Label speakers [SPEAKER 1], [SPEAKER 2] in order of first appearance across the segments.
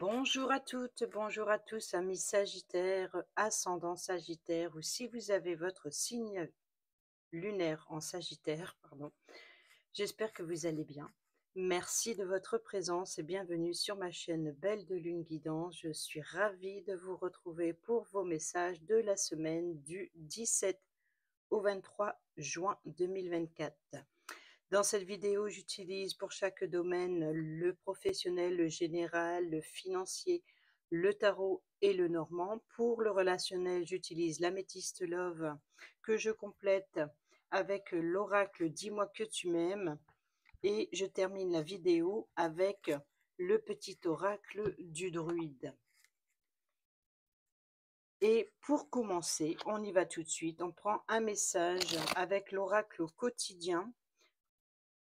[SPEAKER 1] Bonjour à toutes, bonjour à tous, amis Sagittaire, ascendant Sagittaire, ou si vous avez votre signe lunaire en Sagittaire, pardon. J'espère que vous allez bien. Merci de votre présence et bienvenue sur ma chaîne Belle de Lune Guidance. Je suis ravie de vous retrouver pour vos messages de la semaine du 17 au 23 juin 2024. Dans cette vidéo, j'utilise pour chaque domaine le professionnel, le général, le financier, le tarot et le normand. Pour le relationnel, j'utilise l'améthyste love que je complète avec l'oracle Dis-moi que tu m'aimes. Et je termine la vidéo avec le petit oracle du druide. Et pour commencer, on y va tout de suite. On prend un message avec l'oracle quotidien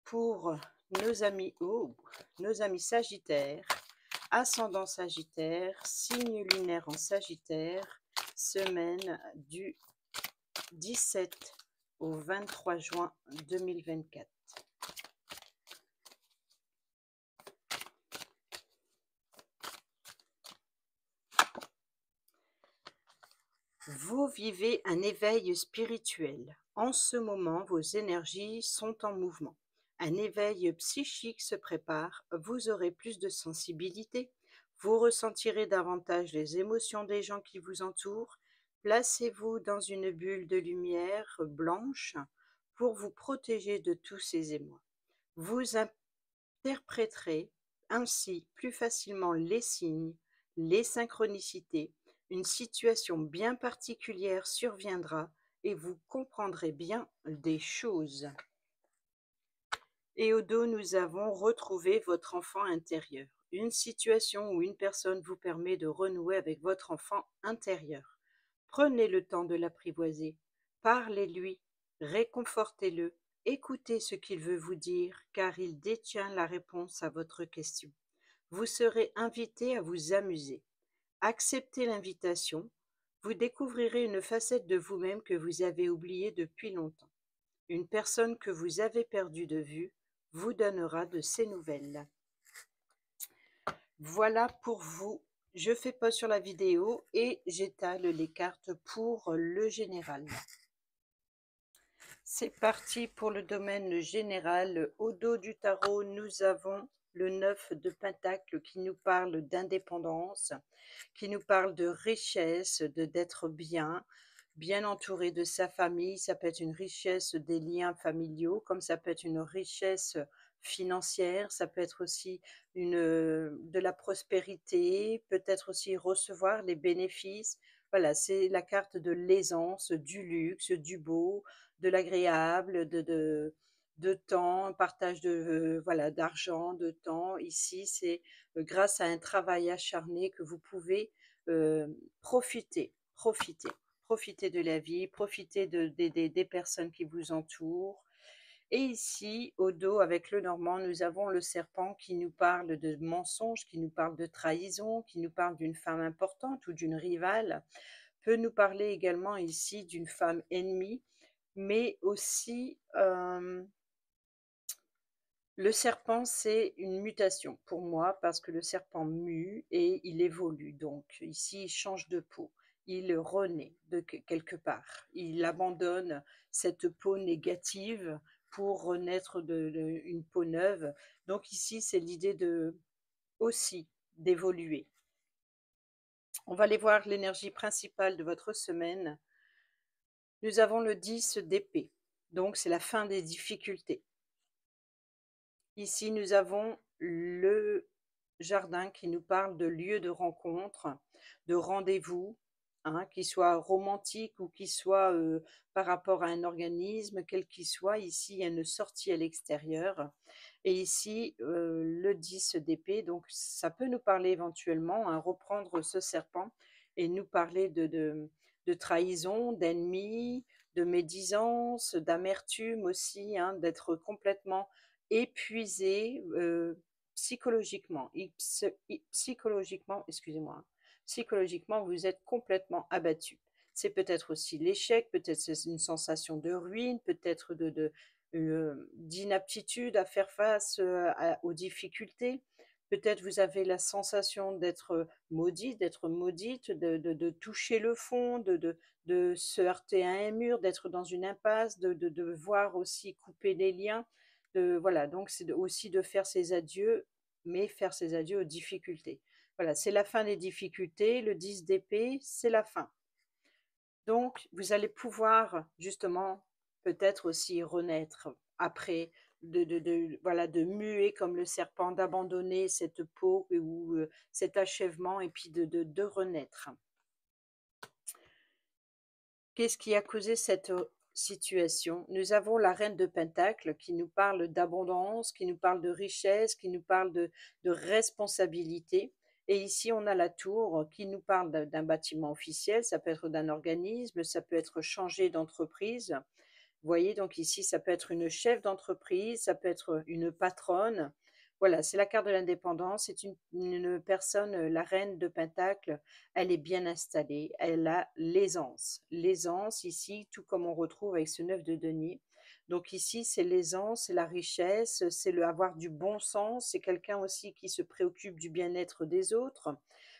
[SPEAKER 1] pour nos amis Sagittaires, ascendant Sagittaire, signe lunaire en Sagittaire, semaine du 17 au 23 juin 2024. Vous vivez un éveil spirituel. En ce moment, vos énergies sont en mouvement. Un éveil psychique se prépare, vous aurez plus de sensibilité, vous ressentirez davantage les émotions des gens qui vous entourent. Placez-vous dans une bulle de lumière blanche pour vous protéger de tous ces émois. Vous interpréterez ainsi plus facilement les signes, les synchronicités. Une situation bien particulière surviendra et vous comprendrez bien des choses. Et au dos, nous avons retrouvé votre enfant intérieur. Une situation ou une personne vous permet de renouer avec votre enfant intérieur. Prenez le temps de l'apprivoiser. Parlez-lui, réconfortez-le, écoutez ce qu'il veut vous dire, car il détient la réponse à votre question. Vous serez invité à vous amuser. Acceptez l'invitation. Vous découvrirez une facette de vous-même que vous avez oubliée depuis longtemps. Une personne que vous avez perdue de vue vous donnera de ses nouvelles. Voilà pour vous. Je fais pause sur la vidéo et j'étale les cartes pour le général. C'est parti pour le domaine général. Au dos du tarot, nous avons le 9 de Pentacle qui nous parle d'indépendance, qui nous parle de richesse, d'être bien entouré de sa famille. Ça peut être une richesse des liens familiaux, comme ça peut être une richesse financière, ça peut être aussi de la prospérité, peut-être aussi recevoir les bénéfices. Voilà, c'est la carte de l'aisance, du luxe, du beau, de l'agréable, de temps, partage voilà, d'argent, de temps. Ici, c'est grâce à un travail acharné que vous pouvez profiter de la vie, profiter des personnes qui vous entourent. Et ici, au dos, avec le normand, nous avons le serpent qui nous parle de mensonges, qui nous parle de trahison, qui nous parle d'une femme importante ou d'une rivale, peut nous parler également ici d'une femme ennemie, mais aussi le serpent, c'est une mutation pour moi parce que le serpent mue et il évolue. Donc ici, il change de peau, il renaît de quelque part. Il abandonne cette peau négative pour renaître une peau neuve. Donc ici, c'est l'idée aussi d'évoluer. On va aller voir l'énergie principale de votre semaine. Nous avons le 10 d'épée, donc c'est la fin des difficultés. Ici, nous avons le jardin qui nous parle de lieu de rencontre, de rendez-vous, hein, qui soit romantique ou qui soit par rapport à un organisme, quel qu'il soit. Ici, il y a une sortie à l'extérieur. Et ici, le 10 d'épée, donc ça peut nous parler éventuellement, hein, reprendre ce serpent et nous parler de trahison, d'ennemis, de médisance, d'amertume aussi, hein, d'être complètement épuisé psychologiquement. Psychologiquement, excusez-moi, psychologiquement, vous êtes complètement abattu. C'est peut-être aussi l'échec, peut-être c'est une sensation de ruine, peut-être d'inaptitude à faire face aux difficultés. Peut-être vous avez la sensation d'être maudit, d'être maudite, de toucher le fond, de se heurter à un mur, d'être dans une impasse, de voir aussi couper les liens. Voilà, donc c'est aussi de faire ses adieux, mais faire ses adieux aux difficultés. Voilà, c'est la fin des difficultés. Le 10 d'épée, c'est la fin. Donc, vous allez pouvoir justement peut-être aussi renaître après, voilà, de muer comme le serpent, d'abandonner cette peau ou cet achèvement et puis de renaître. Qu'est-ce qui a causé cette situation? Nous avons la reine de Pentacle qui nous parle d'abondance, qui nous parle de richesse, qui nous parle de responsabilité. Et ici, on a la tour qui nous parle d'un bâtiment officiel, ça peut être d'un organisme, ça peut être changer d'entreprise. Vous voyez, donc ici, ça peut être une chef d'entreprise, ça peut être une patronne. Voilà, c'est la carte de l'indépendance. C'est une personne, la reine de Pentacle, elle est bien installée, elle a l'aisance. L'aisance ici, tout comme on retrouve avec ce 9 de denier. Donc ici, c'est l'aisance, c'est la richesse, c'est le avoir du bon sens, c'est quelqu'un aussi qui se préoccupe du bien-être des autres.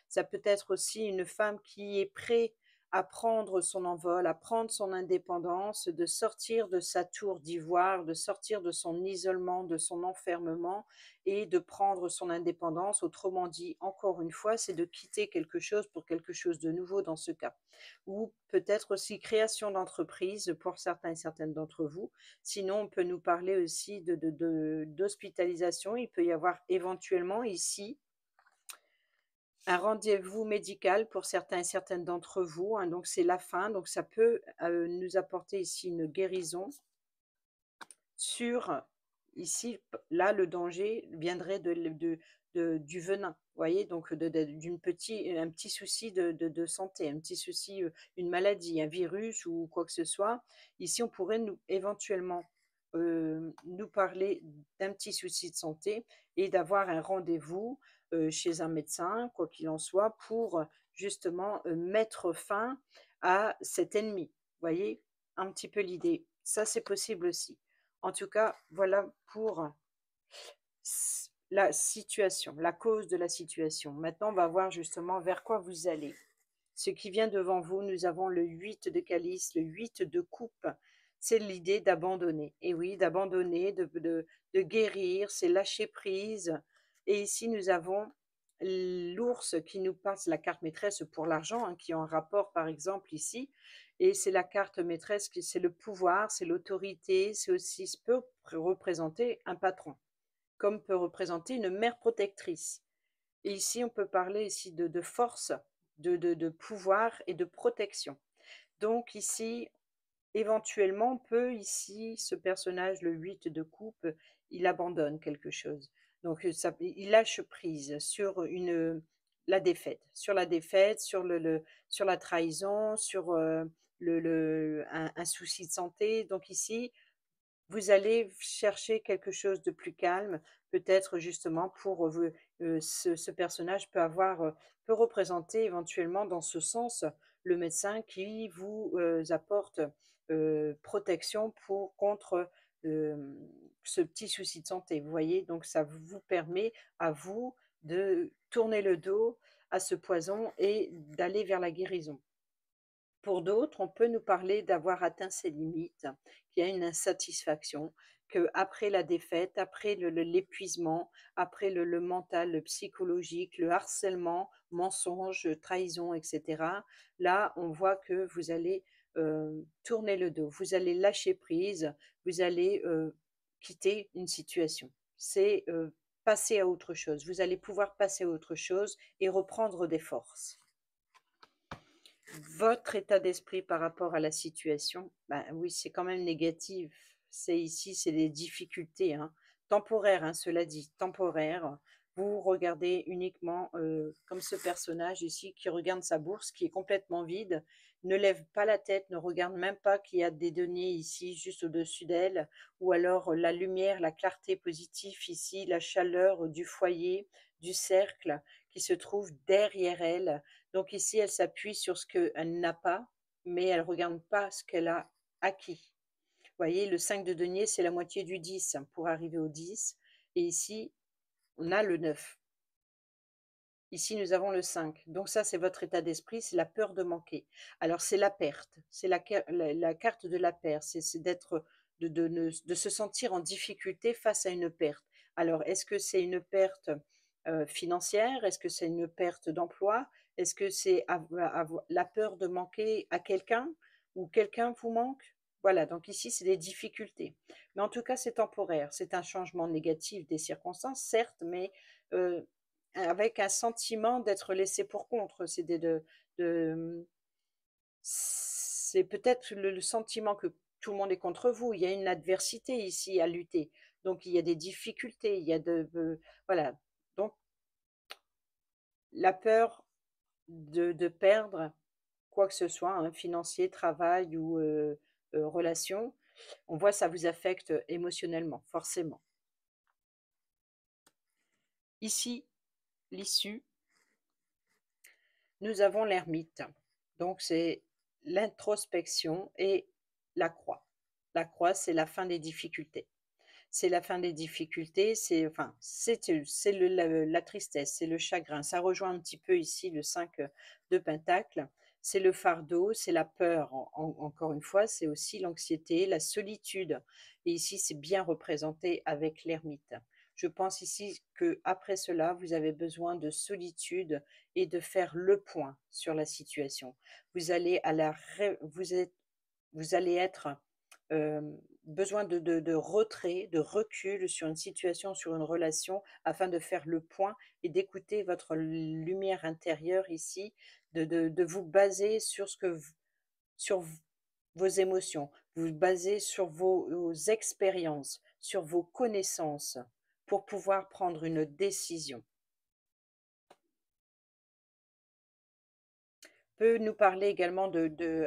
[SPEAKER 1] Ça peut être aussi une femme qui est prête à prendre son envol, à prendre son indépendance, de sortir de sa tour d'ivoire, de sortir de son isolement, de son enfermement et de prendre son indépendance. Autrement dit, encore une fois, c'est de quitter quelque chose pour quelque chose de nouveau dans ce cas. Ou peut-être aussi création d'entreprise pour certains et certaines d'entre vous. Sinon, on peut nous parler aussi d'hospitalisation. Il peut y avoir éventuellement ici un rendez-vous médical pour certains et certaines d'entre vous, hein, donc c'est la fin, donc ça peut nous apporter ici une guérison sur, ici, là, le danger viendrait du venin, vous voyez, donc un petit souci de santé, un petit souci, une maladie, un virus ou quoi que ce soit. Ici, on pourrait éventuellement nous parler d'un petit souci de santé et d'avoir un rendez-vous chez un médecin, quoi qu'il en soit, pour justement mettre fin à cet ennemi. Vous voyez un petit peu l'idée. Ça, c'est possible aussi. En tout cas, voilà pour la situation, la cause de la situation. Maintenant, on va voir justement vers quoi vous allez. Ce qui vient devant vous, nous avons le 8 de calice, le 8 de coupe. C'est l'idée d'abandonner. Et oui, d'abandonner, de guérir, c'est lâcher prise. Et ici, nous avons l'ours qui nous passe la carte maîtresse pour l'argent, hein, qui est en rapport, par exemple, ici. Et c'est la carte maîtresse, c'est le pouvoir, c'est l'autorité, c'est aussi, ça peut représenter un patron, comme peut représenter une mère protectrice. Et ici, on peut parler ici de force, de pouvoir et de protection. Donc ici, éventuellement, on peut ici, ce personnage, le 8 de coupe, il abandonne quelque chose. Donc ça, il lâche prise sur la défaite, sur la trahison, sur un souci de santé. Donc ici, vous allez chercher quelque chose de plus calme, peut-être justement pour ce personnage peut représenter éventuellement dans ce sens le médecin qui vous apporte protection contre euh, ce petit souci de santé. Vous voyez, donc ça vous permet à vous de tourner le dos à ce poison et d'aller vers la guérison. Pour d'autres, on peut nous parler d'avoir atteint ses limites, qu'il y a une insatisfaction, qu'après la défaite, après l'épuisement, après le mental, le psychologique, le harcèlement, mensonge, trahison, etc., là, on voit que vous allez tourner le dos, vous allez lâcher prise, vous allez quitter une situation. C'est passer à autre chose. Vous allez pouvoir passer à autre chose et reprendre des forces. Votre état d'esprit par rapport à la situation, bah, oui, c'est quand même négatif. C'est ici, c'est des difficultés, hein, temporaires, hein, cela dit, temporaires. Vous regardez uniquement comme ce personnage ici qui regarde sa bourse qui est complètement vide, ne lève pas la tête, ne regarde même pas qu'il y a des données ici juste au-dessus d'elle, ou alors la lumière, la clarté positive ici, la chaleur du foyer, du cercle qui se trouve derrière elle. Donc ici, elle s'appuie sur ce qu'elle n'a pas, mais elle ne regarde pas ce qu'elle a acquis. Vous voyez, le 5 de denier, c'est la moitié du 10 pour arriver au 10. Et ici, on a le 9. Ici, nous avons le 5. Donc ça, c'est votre état d'esprit, c'est la peur de manquer. Alors c'est la perte, c'est la carte de la perte, c'est d'être, de se sentir en difficulté face à une perte. Alors est-ce que c'est une perte financière? Est-ce que c'est une perte d'emploi? Est-ce que c'est la peur de manquer à quelqu'un ou quelqu'un vous manque? Voilà, donc ici, c'est des difficultés. Mais en tout cas, c'est temporaire. C'est un changement négatif des circonstances, certes, mais euh, avec un sentiment d'être laissé pour compte. De c'est peut-être le sentiment que tout le monde est contre vous. Il y a une adversité ici à lutter. Donc il y a des difficultés, il y a voilà. Donc la peur de perdre quoi que ce soit, hein, financier, travail ou relation, on voit ça vous affecte émotionnellement, forcément. Ici, l'issue, nous avons l'ermite. Donc c'est l'introspection et la croix. La croix, c'est la fin des difficultés. C'est la fin des difficultés, c'est enfin, c'est la tristesse, c'est le chagrin. Ça rejoint un petit peu ici le 5 de Pentacle. C'est le fardeau, c'est la peur. Encore une fois, c'est aussi l'anxiété, la solitude. Et ici, c'est bien représenté avec l'ermite. Je pense ici que après cela, vous avez besoin de solitude et de faire le point sur la situation. Vous allez à la vous allez être euh, besoin de retrait, de recul sur une situation, sur une relation, afin de faire le point et d'écouter votre lumière intérieure ici, de vous baser sur sur vos émotions, vous baser sur vos expériences, sur vos connaissances, pour pouvoir prendre une décision. Peut nous parler également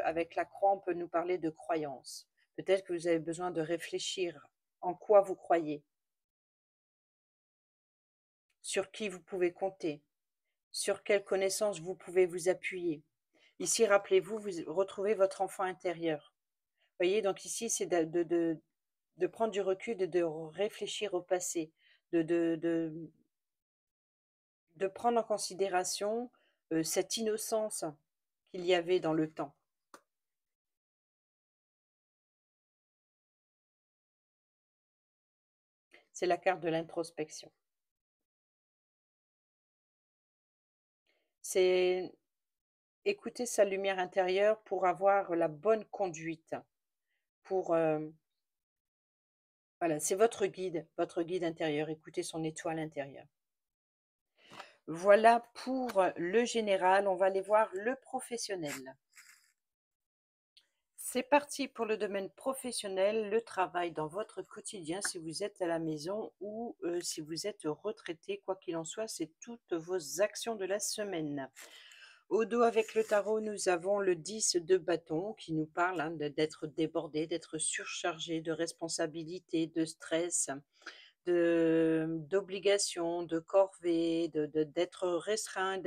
[SPEAKER 1] avec la croix, on peut nous parler de croyance. Peut-être que vous avez besoin de réfléchir en quoi vous croyez, sur qui vous pouvez compter, sur quelles connaissances vous pouvez vous appuyer. Ici, rappelez-vous, vous retrouvez votre enfant intérieur. Vous voyez, donc ici, c'est de prendre du recul, de réfléchir au passé, de, de, de, de prendre en considération cette innocence qu'il y avait dans le temps. C'est la carte de l'introspection. C'est écouter sa lumière intérieure pour avoir la bonne conduite. Pour voilà, c'est votre guide intérieur. Écoutez son étoile intérieure. Voilà pour le général. On va aller voir le professionnel. C'est parti pour le domaine professionnel, le travail dans votre quotidien, si vous êtes à la maison ou si vous êtes retraité, quoi qu'il en soit, c'est toutes vos actions de la semaine. Au dos avec le tarot, nous avons le 10 de bâton qui nous parle hein, d'être débordé, d'être surchargé de responsabilités, de stress, d'obligations, de corvées, d'être restreint,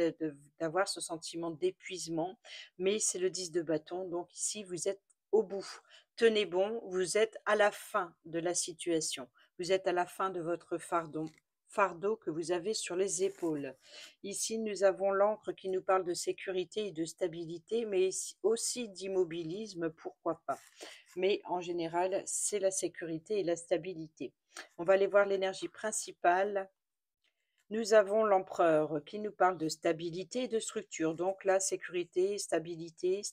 [SPEAKER 1] d'avoir ce sentiment d'épuisement. Mais c'est le 10 de bâton, donc ici vous êtes au bout. Tenez bon, vous êtes à la fin de la situation. Vous êtes à la fin de votre fardeau que vous avez sur les épaules. Ici, nous avons l'encre qui nous parle de sécurité et de stabilité, mais aussi d'immobilisme, pourquoi pas. Mais en général, c'est la sécurité et la stabilité. On va aller voir l'énergie principale. Nous avons l'empereur qui nous parle de stabilité et de structure. Donc la sécurité, stabilité,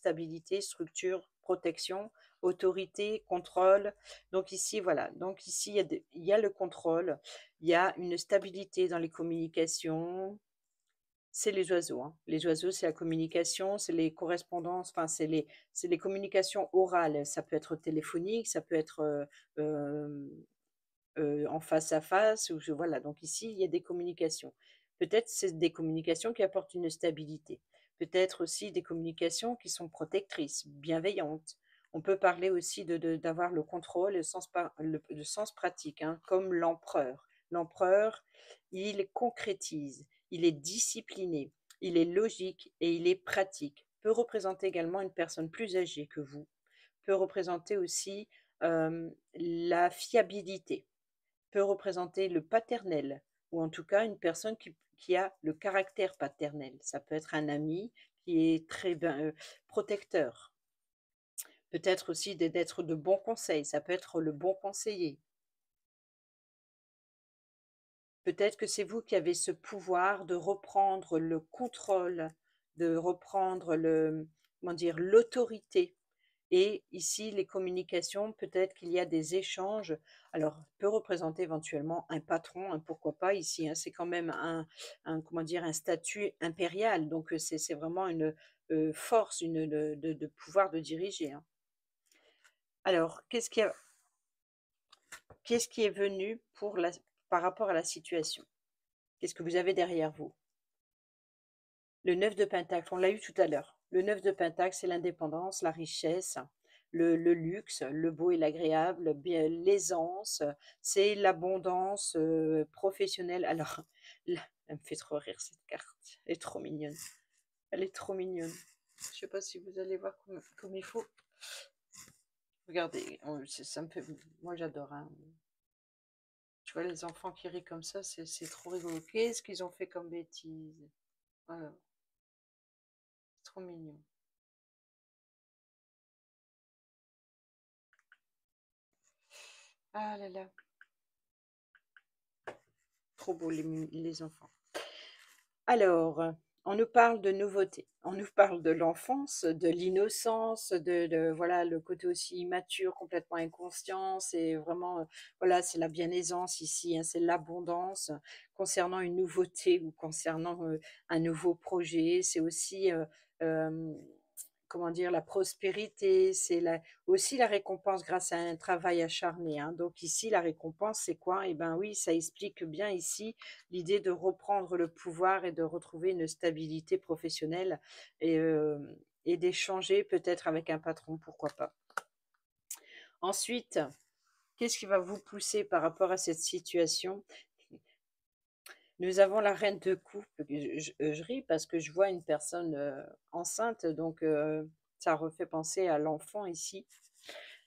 [SPEAKER 1] structure, protection, autorité, contrôle. Donc ici, voilà. Donc ici, il y a le contrôle, il y a une stabilité dans les communications. C'est les oiseaux, hein. Les oiseaux, c'est la communication, c'est les correspondances, enfin, c'est les communications orales. Ça peut être téléphonique, ça peut être en face à face. Voilà, donc ici, il y a des communications. Peut-être c'est des communications qui apportent une stabilité. Peut-être aussi des communications qui sont protectrices, bienveillantes. On peut parler aussi d'avoir le contrôle, le sens pratique, hein, comme l'empereur. L'empereur, il concrétise, il est discipliné, il est logique et il est pratique. Peut représenter également une personne plus âgée que vous. Peut représenter aussi la fiabilité, peut représenter le paternel, ou en tout cas une personne qui a le caractère paternel. Ça peut être un ami qui est très ben, protecteur. Peut-être aussi d'être de bons conseils, ça peut être le bon conseiller. Peut-être que c'est vous qui avez ce pouvoir de reprendre le contrôle, de reprendre comment dire, l'autorité. Et ici, les communications, peut-être qu'il y a des échanges. Alors, peut représenter éventuellement un patron, hein, pourquoi pas ici, hein, c'est quand même comment dire, un statut impérial. Donc, c'est vraiment une force, de pouvoir de diriger, hein. Alors, qu'est-ce qui est venu par rapport à la situation? Qu'est-ce que vous avez derrière vous? Le 9 de Pentacle, on l'a eu tout à l'heure. Le 9 de Pentacle, c'est l'indépendance, la richesse, le luxe, le beau et l'agréable, bien l'aisance, c'est l'abondance, professionnelle. Alors là, elle me fait trop rire cette carte, elle est trop mignonne. Elle est trop mignonne. Je sais pas si vous allez voir comme il faut. Regardez, ça me fait moi j'adore, hein. Tu vois les enfants qui rient comme ça, c'est trop rigolo. Qu'est-ce qu'ils ont fait comme bêtises? Voilà, trop mignon. Ah là là. Trop beau les enfants. Alors, on nous parle de nouveautés, on nous parle de l'enfance, de l'innocence, voilà, le côté aussi immature, complètement inconscient, c'est vraiment, voilà, c'est la bienaisance ici, hein, c'est l'abondance concernant une nouveauté ou concernant, un nouveau projet. C'est aussi, hem, comment dire? La prospérité, c'est aussi la récompense grâce à un travail acharné, hein. Donc ici, la récompense, c'est quoi? Eh ben oui, ça explique bien ici l'idée de reprendre le pouvoir et de retrouver une stabilité professionnelle et d'échanger peut-être avec un patron, pourquoi pas. Ensuite, qu'est-ce qui va vous pousser par rapport à cette situation? Nous avons la reine de coupe. Je ris parce que je vois une personne, enceinte, donc ça refait penser à l'enfant ici.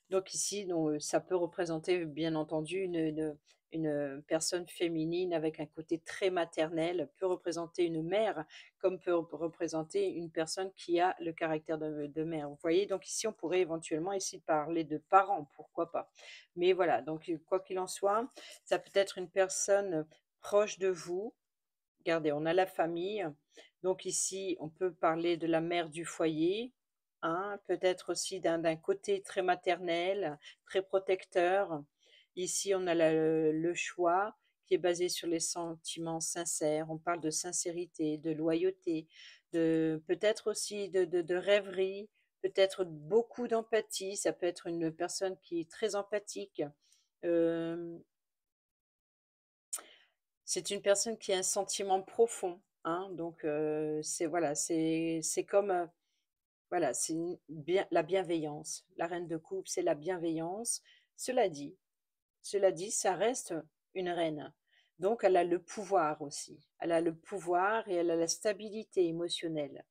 [SPEAKER 1] Donc ici, ça peut représenter bien entendu une personne féminine avec un côté très maternel, peut représenter une mère, comme peut représenter une personne qui a le caractère de mère. Vous voyez? Donc ici, on pourrait éventuellement ici parler de parents, pourquoi pas? Mais voilà, donc quoi qu'il en soit, ça peut être une personne proche de vous. Regardez, on a la famille. Donc ici, on peut parler de la mère du foyer, hein, peut-être aussi d'un côté très maternel, très protecteur. Ici, on a le choix qui est basé sur les sentiments sincères. On parle de sincérité, de loyauté, de peut-être aussi de rêverie, peut-être beaucoup d'empathie. Ça peut être une personne qui est très empathique. Euh, c'est une personne qui a un sentiment profond, hein, donc c'est voilà, c'est comme, voilà, c'est la bienveillance. La reine de coupe, c'est la bienveillance. Cela dit cela dit, ça reste une reine. Donc elle a le pouvoir aussi. Elle a le pouvoir et elle a la stabilité émotionnelle.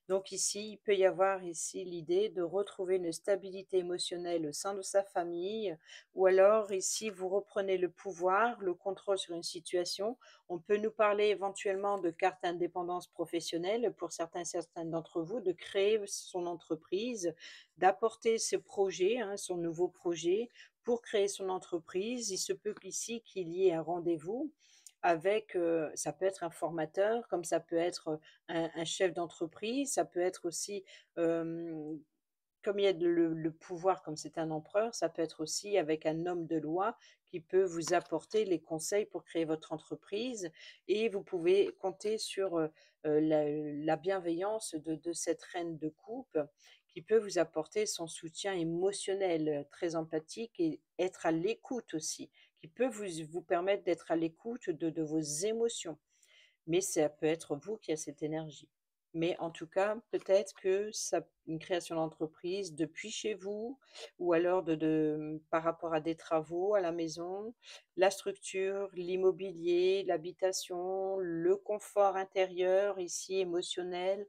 [SPEAKER 1] Donc ici, il peut y avoir ici l'idée de retrouver une stabilité émotionnelle au sein de sa famille, ou alors ici, vous reprenez le pouvoir, le contrôle sur une situation. On peut nous parler éventuellement de carte indépendance professionnelle pour certains d'entre vous, de créer son entreprise, d'apporter ses projets, hein, son nouveau projet, pour créer son entreprise. Il se peut qu'ici qu'il y ait un rendez-vous avec, ça peut être un formateur, comme ça peut être un chef d'entreprise, ça peut être aussi, hem, comme il y a le pouvoir, comme c'est un empereur, ça peut être aussi avec un homme de loi qui peut vous apporter les conseils pour créer votre entreprise, et vous pouvez compter sur, la bienveillance de cette reine de coupe qui peut vous apporter son soutien émotionnel, très empathique, et être à l'écoute aussi, qui peut vous permettre d'être à l'écoute de vos émotions. Mais ça peut être vous qui a cette énergie. Mais en tout cas, peut-être que ça une création d'entreprise depuis chez vous, ou alors par rapport à des travaux à la maison, la structure, l'immobilier, l'habitation, le confort intérieur ici émotionnel.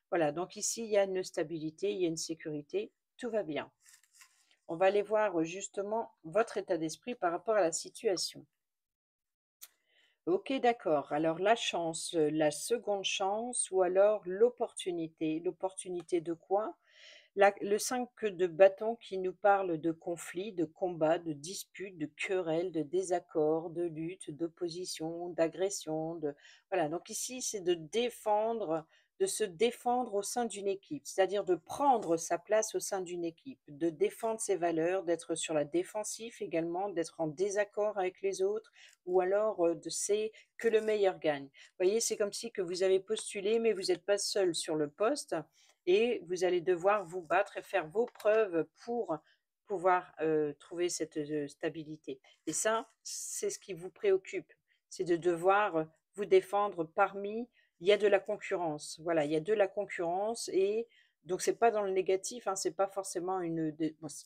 [SPEAKER 1] Voilà, donc ici, il y a une stabilité, il y a une sécurité, tout va bien. On va aller voir justement votre état d'esprit par rapport à la situation. OK, d'accord. Alors la chance, la seconde chance ou alors l'opportunité. L'opportunité de quoi? Le 5 de bâton qui nous parle de conflits, de combats, de disputes, de querelles, de désaccords, de luttes, d'opposition, d'agression, voilà, donc ici, c'est de se défendre au sein d'une équipe, c'est-à-dire de prendre sa place au sein d'une équipe, de défendre ses valeurs, d'être sur la défensive également, d'être en désaccord avec les autres ou alors, c'est que le meilleur gagne. Vous voyez, c'est comme si que vous avez postulé, mais vous n'êtes pas seul sur le poste et vous allez devoir vous battre et faire vos preuves pour pouvoir, trouver cette, stabilité et ça, c'est ce qui vous préoccupe. C'est de devoir, vous défendre parmi il y a de la concurrence. Voilà, il y a de la concurrence et donc c'est pas dans le négatif, hein, c'est pas forcément une dé bon c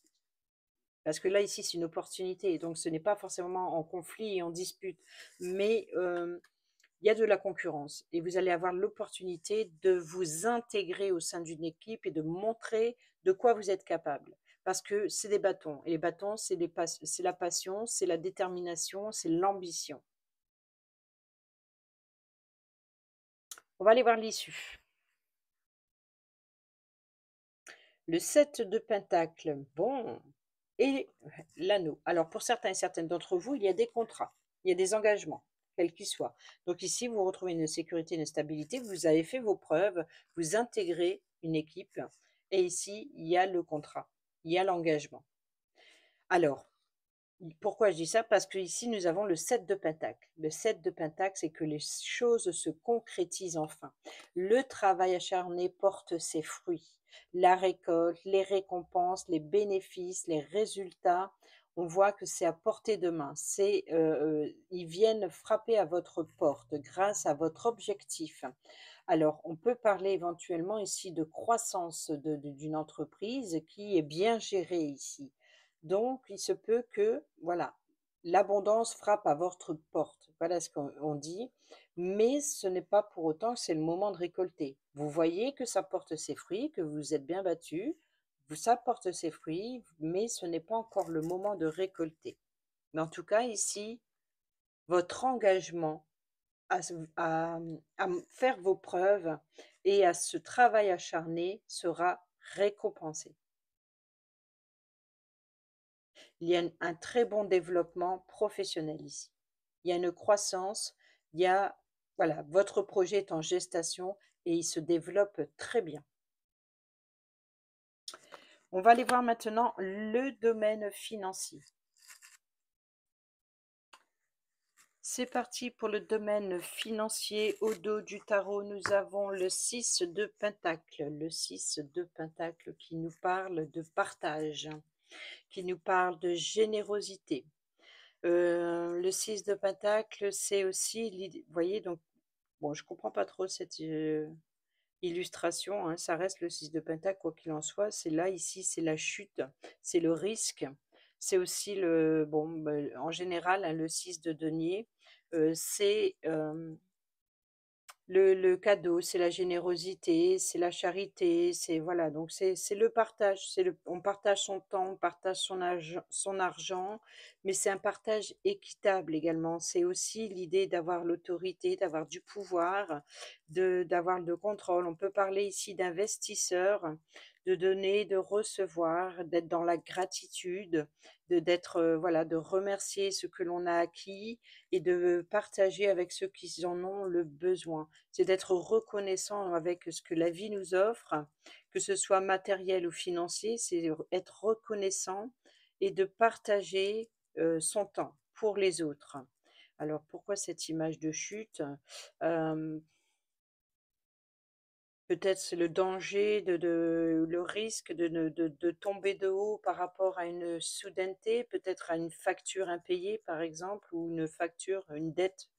[SPEAKER 1] parce que là, ici, c'est une opportunité, donc ce n'est pas forcément en conflit et en dispute, mais il y a de la concurrence et vous allez avoir l'opportunité de vous intégrer au sein d'une équipe et de montrer de quoi vous êtes capable. Parce que c'est des bâtons et les bâtons, c'est la passion, c'est la détermination, c'est l'ambition. On va aller voir l'issue. Le 7 de pentacle, bon, et l'anneau. Alors pour certains et certaines d'entre vous, il y a des contrats, il y a des engagements, quels qu'ils soient. Donc ici, vous retrouvez une sécurité, une stabilité, vous avez fait vos preuves, vous intégrez une équipe et ici, il y a le contrat, il y a l'engagement. Alors, pourquoi je dis ça? Parce qu'ici, nous avons le 7 de pentacle. Le 7 de pentacle, c'est que les choses se concrétisent enfin. Le travail acharné porte ses fruits. La récolte, les récompenses, les bénéfices, les résultats, on voit que c'est à portée de main. Ils viennent frapper à votre porte grâce à votre objectif. Alors, on peut parler éventuellement ici de croissance d'une entreprise qui est bien gérée ici. Donc, il se peut que, voilà, l'abondance frappe à votre porte. Voilà ce qu'on dit. Mais ce n'est pas pour autant que c'est le moment de récolter. Vous voyez que ça porte ses fruits, que vous êtes bien battu, ça porte ses fruits, mais ce n'est pas encore le moment de récolter. Mais en tout cas, ici, votre engagement à faire vos preuves et à ce travail acharné sera récompensé. Il y a un très bon développement professionnel ici. Il y a une croissance, il y a voilà, votre projet est en gestation et il se développe très bien. On va aller voir maintenant le domaine financier. C'est parti pour le domaine financier. Au dos du tarot, nous avons le 6 de pentacle. Le 6 de pentacle qui nous parle de partage, qui nous parle de générosité. Le 6 de pentacle, c'est aussi l'idée, vous voyez, donc, bon, je comprends pas trop cette illustration, hein, ça reste le 6 de pentacle, quoi qu'il en soit. C'est là, ici, c'est la chute, c'est le risque. C'est aussi bon, en général, hein, le 6 de denier, c'est le cadeau, c'est la générosité, c'est la charité, c'est voilà, donc c'est le partage, on partage son temps, on partage son argent, mais c'est un partage équitable également. C'est aussi l'idée d'avoir l'autorité, d'avoir du pouvoir, d'avoir le contrôle. On peut parler ici d'investisseur, de donner, de recevoir, d'être dans la gratitude, d'être, voilà, de remercier ce que l'on a acquis et de partager avec ceux qui en ont le besoin. C'est d'être reconnaissant avec ce que la vie nous offre, que ce soit matériel ou financier, c'est être reconnaissant et de partager, son temps pour les autres. Alors pourquoi cette image de chute? Hem, Peut-être c'est le danger le risque de tomber de haut par rapport à une soudaineté, peut-être à une facture impayée par exemple ou une facture, une dette.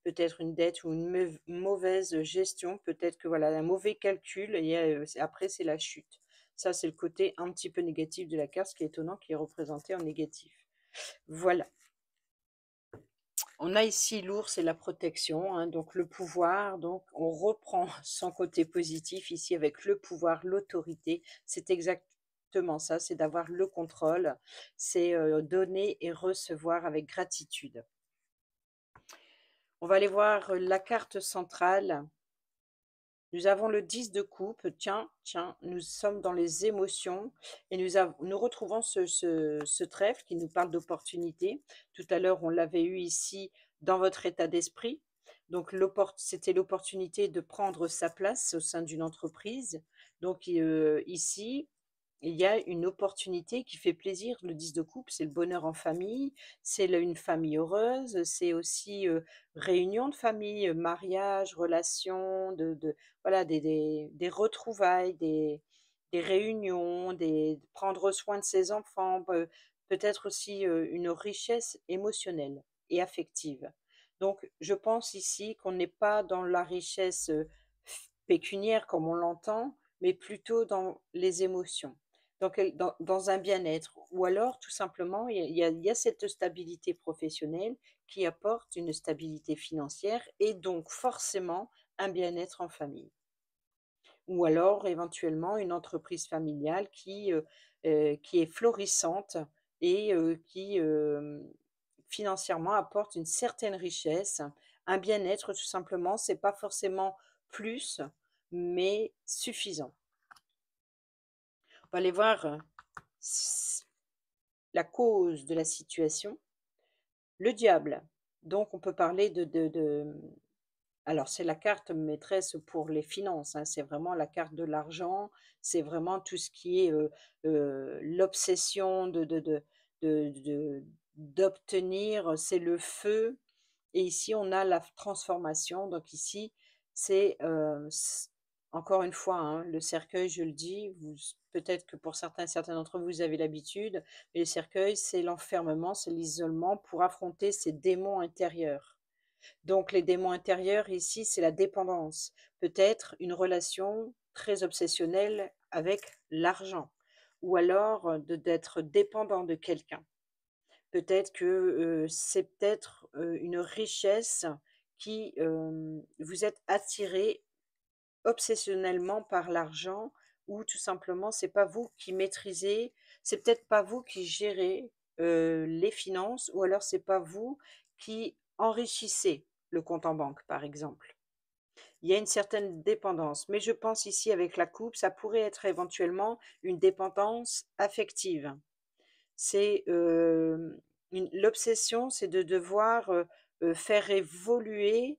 [SPEAKER 1] Peut-être une dette ou une mauvaise gestion, peut-être que voilà, un mauvais calcul et après c'est la chute. Ça, c'est le côté un petit peu négatif de la carte, ce qui est étonnant, qui est représenté en négatif. Voilà. On a ici l'ours et la protection, hein, donc le pouvoir, donc on reprend son côté positif ici avec le pouvoir, l'autorité. C'est exactement ça, c'est d'avoir le contrôle, c'est donner et recevoir avec gratitude. On va aller voir la carte centrale. Nous avons le 10 de coupe. Tiens, tiens, nous sommes dans les émotions et nous retrouvons ce trèfle qui nous parle d'opportunité. Tout à l'heure, on l'avait eu ici dans votre état d'esprit. Donc, c'était l'opportunité de prendre sa place au sein d'une entreprise. Donc, ici, il y a une opportunité qui fait plaisir. Le 10 de coupe, c'est le bonheur en famille, c'est une famille heureuse, c'est aussi réunion de famille, mariage, relation, voilà, des retrouvailles, des réunions, prendre soin de ses enfants, peut-être aussi une richesse émotionnelle et affective. Donc, je pense ici qu'on n'est pas dans la richesse pécuniaire comme on l'entend, mais plutôt dans les émotions, dans un bien-être. Ou alors, tout simplement, il y a cette stabilité professionnelle qui apporte une stabilité financière et donc forcément un bien-être en famille. Ou alors éventuellement une entreprise familiale qui est florissante et qui, financièrement apporte une certaine richesse, un bien-être tout simplement. C'est pas forcément plus, mais suffisant. On va aller voir, s la cause de la situation. Le diable, donc on peut parler alors c'est la carte maîtresse pour les finances, hein, c'est vraiment la carte de l'argent, c'est vraiment tout ce qui est, l'obsession d'obtenir, c'est le feu et ici on a la transformation. Donc ici, c'est, encore une fois, hein, le cercueil, je le dis, peut-être que pour certains d'entre vous, vous avez l'habitude, mais le cercueil, c'est l'enfermement, c'est l'isolement pour affronter ces démons intérieurs. Donc les démons intérieurs ici, c'est la dépendance. Peut-être une relation très obsessionnelle avec l'argent ou alors d'être dépendant de quelqu'un. Peut-être que c'est peut-être une richesse qui vous êtes attiré obsessionnellement par l'argent ou tout simplement c'est pas vous qui maîtrisez, c'est peut-être pas vous qui gérez les finances ou alors c'est pas vous qui enrichissez le compte en banque, par exemple. Il y a une certaine dépendance, mais je pense ici avec la coupe, ça pourrait être éventuellement une dépendance affective. C'est, l'obsession, c'est de devoir, faire évoluer,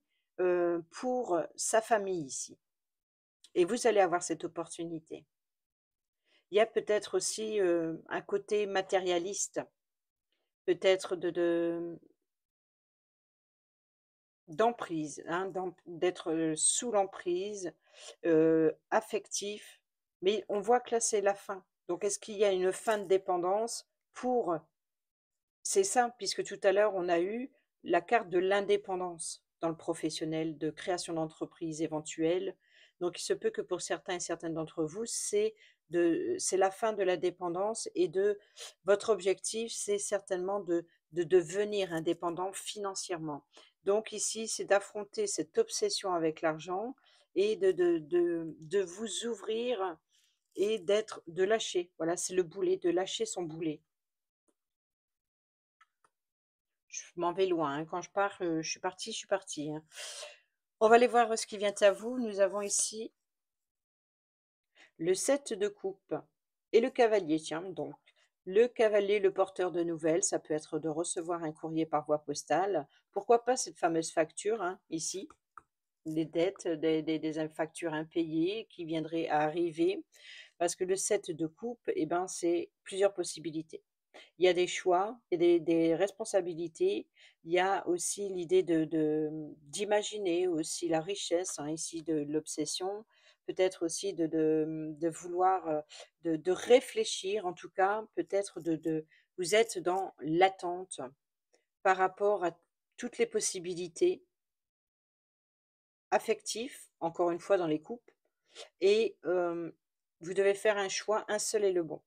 [SPEAKER 1] pour sa famille ici et vous allez avoir cette opportunité. Il y a peut-être aussi, un côté matérialiste, peut-être d'emprise, hein, d'être, sous l'emprise, affectif, mais on voit que là, c'est la fin. Donc est-ce qu'il y a une fin de dépendance pour c'est ça, puisque tout à l'heure, on a eu la carte de l'indépendance dans le professionnel, de création d'entreprise éventuelle. Donc il se peut que pour certains et certaines d'entre vous, c'est la fin de la dépendance et de votre objectif, c'est certainement de devenir indépendant financièrement. Donc ici, c'est d'affronter cette obsession avec l'argent et de vous ouvrir et de lâcher. Voilà, c'est le boulet, de lâcher son boulet. Je m'en vais loin, hein. Quand je pars, je suis partie, hein. On va aller voir ce qui vient à vous. Nous avons ici le 7 de coupe et le cavalier, tiens, donc. Le cavalier, le porteur de nouvelles, ça peut être de recevoir un courrier par voie postale. Pourquoi pas cette fameuse facture, hein, ici, des dettes, des factures impayées qui viendraient à arriver. Parce que le 7 de coupe, eh ben, c'est plusieurs possibilités. Il y a des choix, il y a des responsabilités. Il y a aussi l'idée d'imaginer aussi la richesse, hein, ici de l'obsession. Peut-être aussi de vouloir, de réfléchir en tout cas, peut-être vous êtes dans l'attente par rapport à toutes les possibilités affectives, encore une fois dans les couples et vous devez faire un choix, un seul est le bon.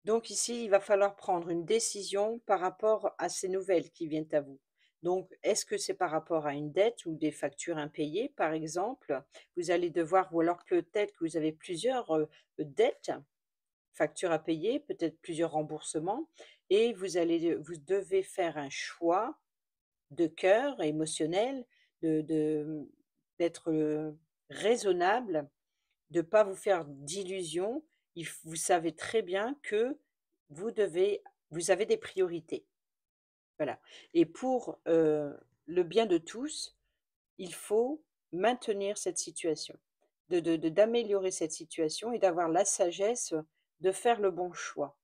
[SPEAKER 1] Donc ici, il va falloir prendre une décision par rapport à ces nouvelles qui viennent à vous. Donc, est-ce que c'est par rapport à une dette ou des factures impayées, par exemple? Vous allez devoir ou alors peut-être que vous avez plusieurs, dettes, factures à payer, peut-être plusieurs remboursements et vous devez faire un choix de cœur, émotionnel, d'être, raisonnable, de ne pas vous faire d'illusions. Vous savez très bien que vous devez vous avez des priorités. Voilà, et pour, le bien de tous, il faut maintenir cette situation, d'améliorer cette situation et d'avoir la sagesse de faire le bon choix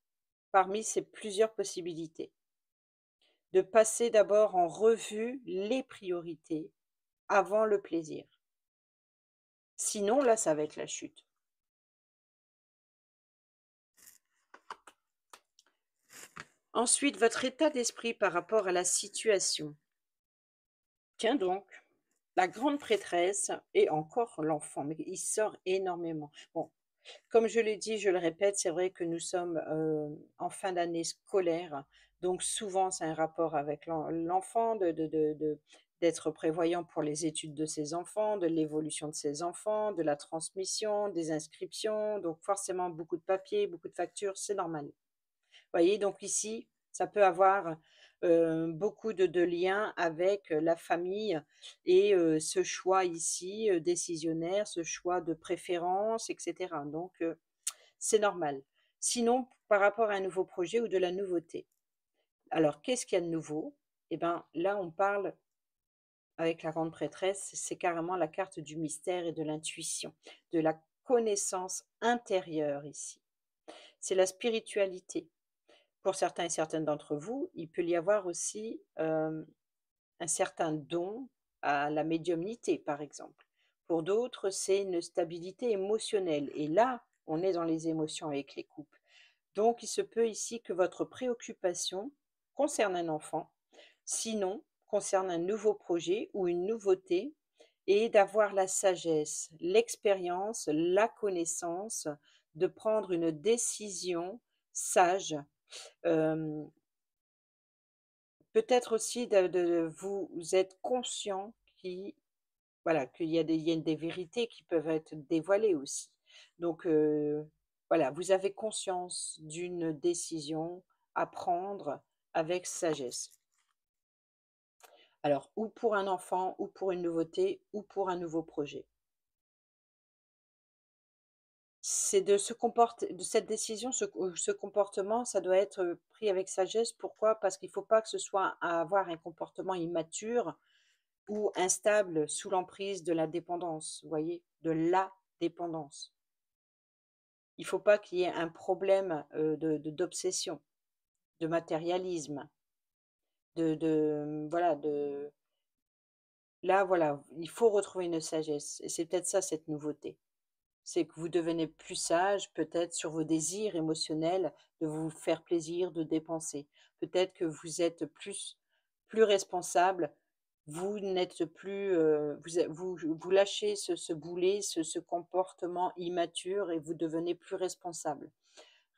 [SPEAKER 1] parmi ces plusieurs possibilités. De passer d'abord en revue les priorités avant le plaisir. Sinon, là, ça va être la chute. Ensuite, votre état d'esprit par rapport à la situation. Tiens donc, la grande prêtresse et encore l'enfant, mais il sort énormément. Bon, comme je l'ai dit, je le répète, c'est vrai que nous sommes, en fin d'année scolaire, donc souvent c'est un rapport avec l'enfant, d'être prévoyant pour les études de ses enfants, de l'évolution de ses enfants, de la transmission, des inscriptions, donc forcément beaucoup de papiers, beaucoup de factures, c'est normal. Voyez? Donc ici, ça peut avoir, beaucoup de liens avec, la famille et ce choix ici, décisionnaire, ce choix de préférence et cetera. Donc c'est normal. Sinon, par rapport à un nouveau projet ou de la nouveauté. Alors qu'est-ce qu'il y a de nouveau? Eh ben, là, on parle avec la grande prêtresse, c'est carrément la carte du mystère et de l'intuition, de la connaissance intérieure ici. C'est la spiritualité. Pour certains et certaines d'entre vous, il peut y avoir aussi, un certain don à la médiumnité, par exemple. Pour d'autres, c'est une stabilité émotionnelle et là, on est dans les émotions avec les couples. Donc il se peut ici que votre préoccupation concerne un enfant, sinon concerne un nouveau projet ou une nouveauté et d'avoir la sagesse, l'expérience, la connaissance de prendre une décision sage. Hem, Peut-être aussi de vous êtes conscient voilà, qu'il y a des vérités qui peuvent être dévoilées aussi. Donc voilà, vous avez conscience d'une décision à prendre avec sagesse. Alors ou pour un enfant, ou pour une nouveauté, ou pour un nouveau projet. C'est de cette décision, ce comportement, ça doit être, pris avec sagesse. Pourquoi? Parce qu'il ne faut pas que ce soit à avoir un comportement immature ou instable sous l'emprise de la dépendance, vous voyez? De la dépendance. Il ne faut pas qu'il y ait un problème, d'obsession, de matérialisme, voilà, là, voilà, il faut retrouver une sagesse et c'est peut-être ça, cette nouveauté. C'est que vous devenez plus sage, peut-être sur vos désirs émotionnels, de vous faire plaisir, de dépenser. Peut-être que vous êtes plus responsable, vous n'êtes plus, vous lâchez ce boulet, ce comportement immature et vous devenez plus responsable.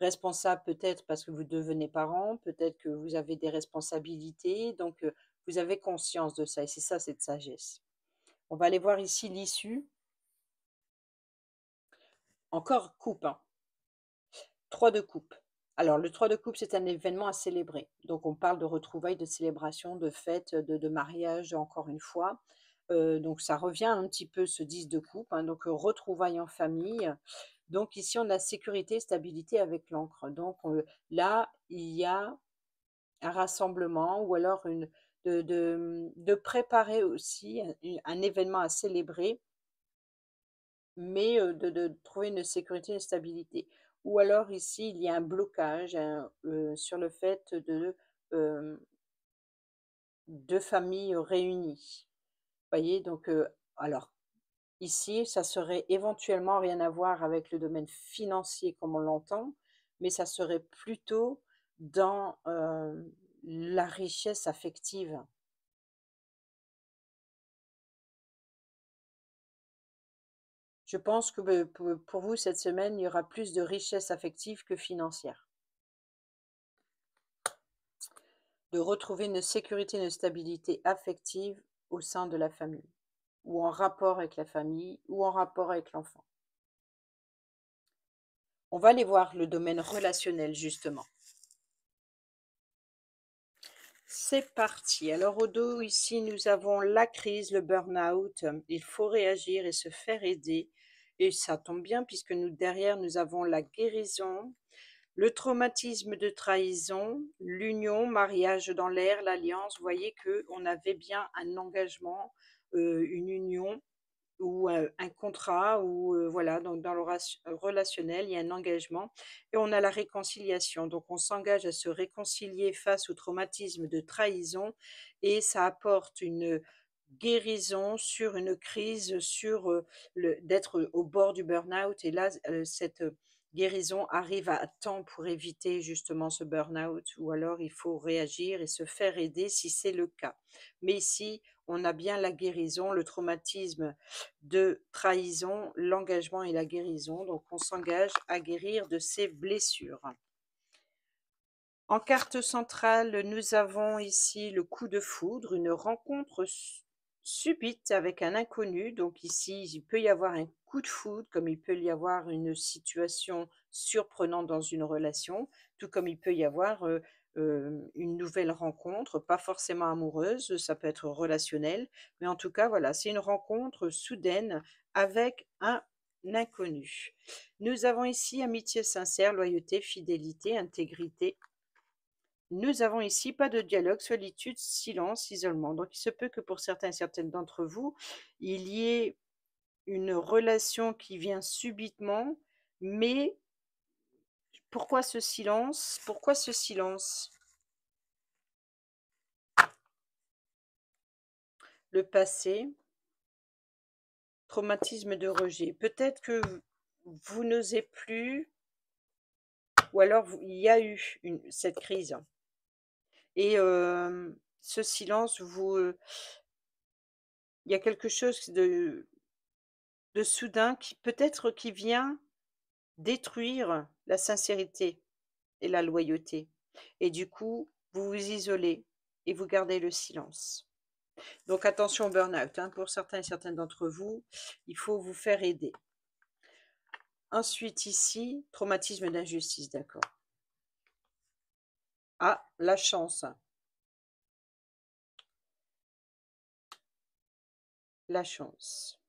[SPEAKER 1] Responsable peut-être parce que vous devenez parent, peut-être que vous avez des responsabilités, donc vous avez conscience de ça et c'est ça cette sagesse. On va aller voir ici l'issue. Encore coupe, hein. 3 de coupe. Alors le 3 de coupe, c'est un événement à célébrer. Donc on parle de retrouvailles, de célébration, de fête, de mariage encore une fois. Donc ça revient un petit peu ce 10 de coupe, hein, donc retrouvailles en famille. Donc ici on a sécurité, stabilité avec l'encre. Donc là, il y a un rassemblement ou alors de préparer aussi un événement à célébrer mais de trouver une sécurité, une stabilité. Ou alors ici, il y a un blocage, sur le fait de, hem, 2 familles réunies. Voyez? Donc alors ici, ça serait éventuellement rien à voir avec le domaine financier comme on l'entend, mais ça serait plutôt dans, la richesse affective. Je pense que, pour vous, cette semaine, il y aura plus de richesse affective que financière. De retrouver une sécurité, une stabilité affective au sein de la famille, ou en rapport avec la famille, ou en rapport avec l'enfant. On va aller voir le domaine relationnel justement. C'est parti. Alors au dos, ici, nous avons la crise, le burn-out. Il faut réagir et se faire aider. Et ça tombe bien puisque nous, derrière, nous avons la guérison, le traumatisme de trahison, l'union, mariage dans l'air, l'alliance. Vous voyez qu'on avait bien un engagement, une union ou un contrat ou voilà, donc dans le relationnel, il y a un engagement et on a la réconciliation. Donc on s'engage à se réconcilier face au traumatisme de trahison et ça apporte une guérison sur une crise, sur, d'être au bord du burn-out et là, cette guérison arrive à temps pour éviter justement ce burn-out ou alors il faut réagir et se faire aider si c'est le cas. Mais ici, on a bien la guérison, le traumatisme de trahison, l'engagement et la guérison. Donc, on s'engage à guérir de ces blessures. En carte centrale, nous avons ici le coup de foudre, une rencontre subite avec un inconnu. Donc ici, il peut y avoir un coup de foudre, comme il peut y avoir une situation surprenante dans une relation, tout comme il peut y avoir une nouvelle rencontre, pas forcément amoureuse, ça peut être relationnel, mais en tout cas, voilà, c'est une rencontre soudaine avec un inconnu. Nous avons ici amitié sincère, loyauté, fidélité, intégrité. Nous avons ici pas de dialogue, solitude, silence, isolement. Donc, il se peut que pour certains et certaines d'entre vous, il y ait une relation qui vient subitement, mais pourquoi ce silence? Pourquoi ce silence? Le passé, traumatisme de rejet. Peut-être que vous n'osez plus, ou alors il y a eu cette crise. Et ce silence, il y a quelque chose de soudain qui peut-être qui vient détruire la sincérité et la loyauté. Et du coup, vous vous isolez et vous gardez le silence. Donc attention au burn-out, hein, pour certains et certaines d'entre vous, il faut vous faire aider. Ensuite ici, traumatisme d'injustice, d'accord. Ah, la chance. La chance.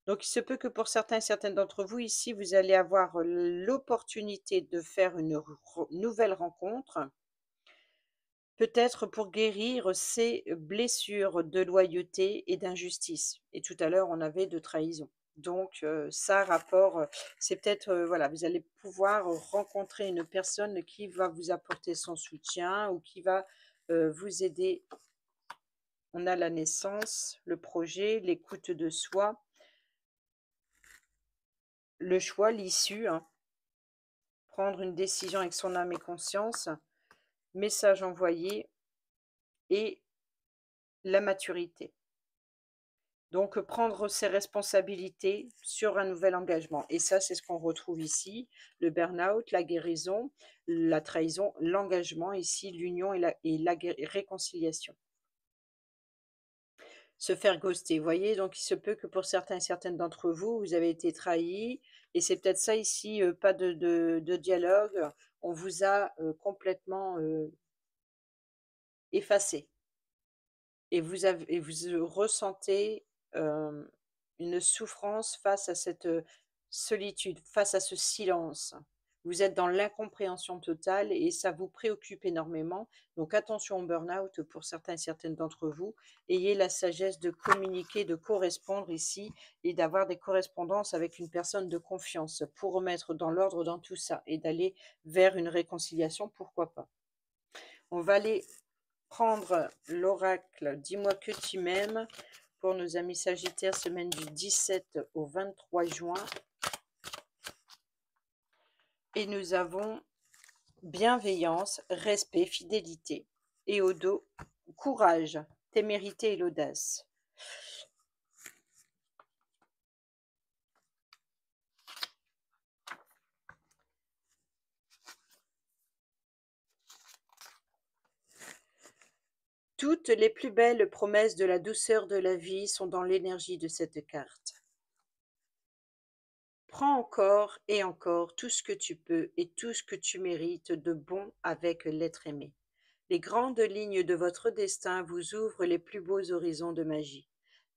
[SPEAKER 1] Donc, il se peut que pour certains et certaines d'entre vous, ici, vous allez avoir l'opportunité de faire une nouvelle rencontre, peut-être pour guérir ces blessures de loyauté et d'injustice. Et tout à l'heure, on avait de trahison. Donc, ça rapport, c'est peut-être, voilà, vous allez pouvoir rencontrer une personne qui va vous apporter son soutien ou qui va vous aider. On a la naissance, le projet, l'écoute de soi, le choix, l'issue, hein. Prendre une décision avec son âme et conscience, message envoyé et la maturité. Donc, prendre ses responsabilités sur un nouvel engagement. Et ça, c'est ce qu'on retrouve ici, le burn-out, la guérison, la trahison, l'engagement, ici, l'union et la réconciliation. Se faire ghoster, vous voyez, donc il se peut que pour certains et certaines d'entre vous, vous avez été trahis, et c'est peut-être ça ici, pas de dialogue, on vous a complètement effacé. Et vous ressentez, une souffrance face à cette, solitude, face à ce silence. Vous êtes dans l'incompréhension totale et ça vous préoccupe énormément. Donc attention au burn-out pour certains et certaines d'entre vous. Ayez la sagesse de communiquer, de correspondre ici et d'avoir des correspondances avec une personne de confiance pour remettre dans l'ordre dans tout ça et d'aller vers une réconciliation, pourquoi pas. On va aller prendre l'oracle Dis-moi que tu m'aimes pour nos amis Sagittaires, semaine du 17 au 23 juin. Et nous avons bienveillance, respect, fidélité. Et au dos, courage, témérité et l'audace. Toutes les plus belles promesses de la douceur de la vie sont dans l'énergie de cette carte. Prends encore et encore tout ce que tu peux et tout ce que tu mérites de bon avec l'être aimé. Les grandes lignes de votre destin vous ouvrent les plus beaux horizons de magie.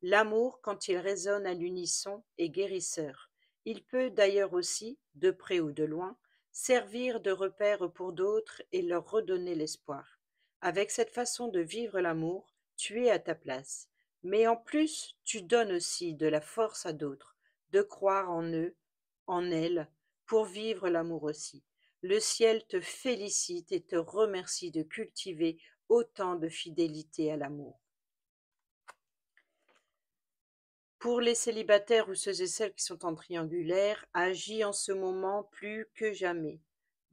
[SPEAKER 1] L'amour, quand il résonne à l'unisson, est guérisseur. Il peut d'ailleurs aussi, de près ou de loin, servir de repère pour d'autres et leur redonner l'espoir. Avec cette façon de vivre l'amour, tu es à ta place. Mais en plus, tu donnes aussi de la force à d'autres, de croire en eux, en elles, pour vivre l'amour aussi. Le ciel te félicite et te remercie de cultiver autant de fidélité à l'amour. Pour les célibataires ou ceux et celles qui sont en triangulaire, agis en ce moment plus que jamais.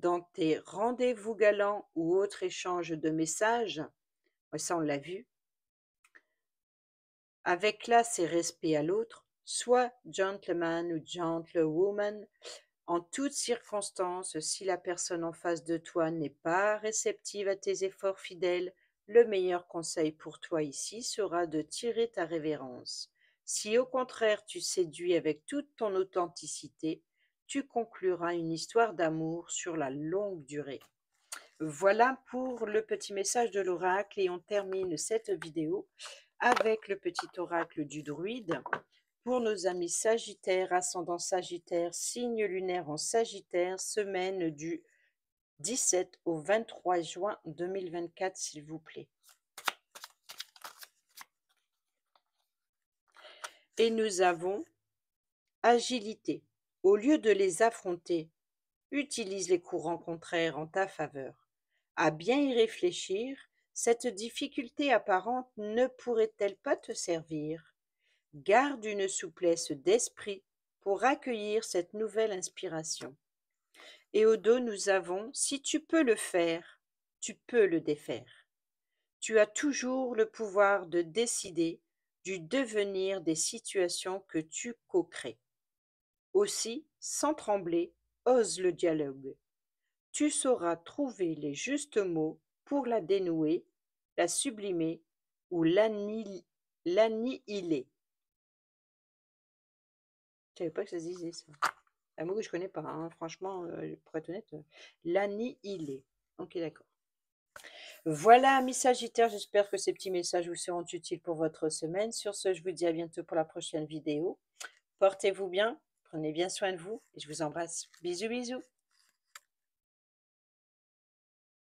[SPEAKER 1] Dans tes rendez-vous galants ou autres échanges de messages, ouais, ça on l'a vu, avec classe et respect à l'autre, sois gentleman ou gentlewoman en toutes circonstances. Si la personne en face de toi n'est pas réceptive à tes efforts fidèles, le meilleur conseil pour toi ici sera de tirer ta révérence. Si au contraire tu séduis avec toute ton authenticité, tu concluras une histoire d'amour sur la longue durée. Voilà pour le petit message de l'oracle et on termine cette vidéo avec le petit oracle du druide. Pour nos amis Sagittaires, ascendant Sagittaire, signe lunaire en Sagittaire, semaine du 17 au 23 juin 2024, s'il vous plaît. Et nous avons agilité. Au lieu de les affronter, utilise les courants contraires en ta faveur. À bien y réfléchir, cette difficulté apparente ne pourrait-elle pas te servir? Garde une souplesse d'esprit pour accueillir cette nouvelle inspiration. Et au dos, nous avons « Si tu peux le faire, tu peux le défaire ». Tu as toujours le pouvoir de décider du devenir des situations que tu co-crées. Aussi, sans trembler, ose le dialogue. Tu sauras trouver les justes mots pour la dénouer, la sublimer ou l'annihiler. Je savais pas que ça se disait ça. Un mot que je connais pas, hein, franchement, pour être honnête, l'annihiler. Ok, d'accord. Voilà, amis Sagittaires, j'espère que ces petits messages vous seront utiles pour votre semaine. Sur ce, je vous dis à bientôt pour la prochaine vidéo. Portez-vous bien, prenez bien soin de vous et je vous embrasse. Bisous, bisous.